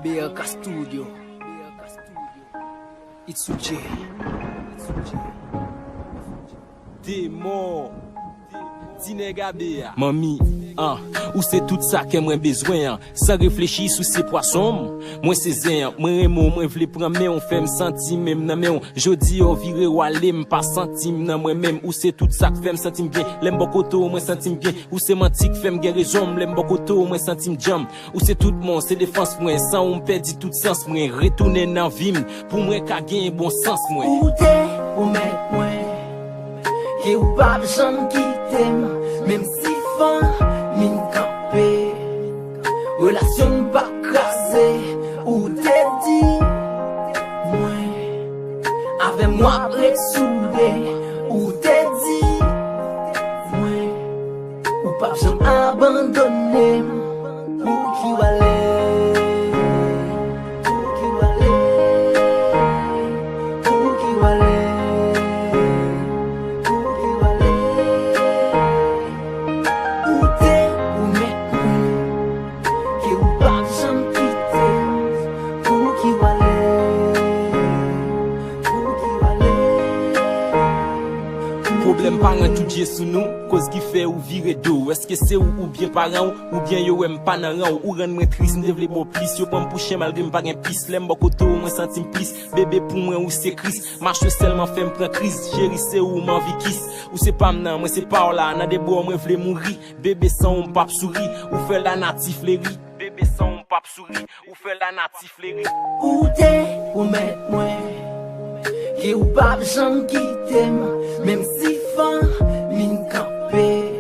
BLK Studio. It's J. Démon, Tinegabea. Mami, ou c'est tout ça que moi besoin, sans réfléchir sous ces poissons. Moi c'est zin, moi remo, moi vle prendre on fait me sentir même nan men. Jodi o vire ou aller me pas sentir nan moi même. Ou c'est tout ça que fait me sentir bien. L'aime bokoto, moi sentir bien. Ou c'est menti que fait me guérir raison, l'aime bokoto, moi sentir jam. Ou c'est tout mon, c'est défense moi, sans on perdit tout sens moi. Retourner dans vie pour moi ka gagne bon sens moi. Ou t'es ou mettre moi. Et ou pas besoin qui t'aime, même si fin, mine campé. Relation pas crasée, ou t'es dit, moi, avec moi ressoudé, ou t'es dit, moi, ou pas besoin abandonner, ou qui va aller. Problème parent tout Dieu sous nous, cause qui fait ou virer d'eau. Est-ce que c'est ou bien parent ou bien yo aime pas nan ran ou rendre moi triste, m'devle bon plus, yo prend pour chien malgré m'pas gen pisse, l'aime bokoto moi sentim plus, bébé pour moi ou c'est Christ, marche seulement fait m'prend crise, chéri c'est ou m'envie kiss, ou c'est pas m'nan, moi c'est pas là, nan des bois moi vle mourir, bébé sans on pape souris, ou fait la natif les ri, bébé sans on pape souris, ou fait la natif les ri. Ou t'es ou mettre moi. Et ou pas besoin qui t'aime, même si fin, mine campé.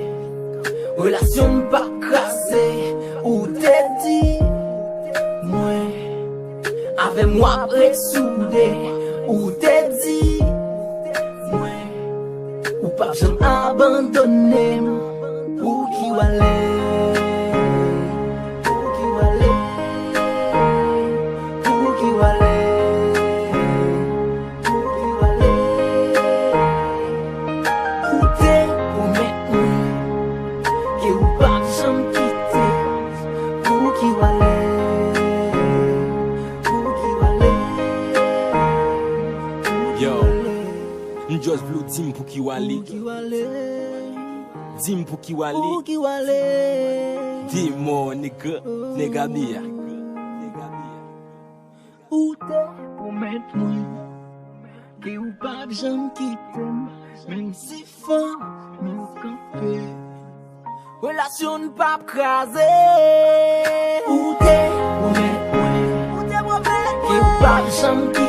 Relation pas crasée, ou t'es dit, moi, avec moi ressoudé, ou t'es dit, moi, ou pas besoin abandonner, ou qui va aller. Just blue dim pour qui wale. Dim pour qui wale. Démon nigga bia. Ou t'es pour mettre moi. Et ou pas besoin qui t'aime. Même si fin, nous camper. Relation pas crasée. Ou t'es pour mettre moi. Et ou pas besoin qui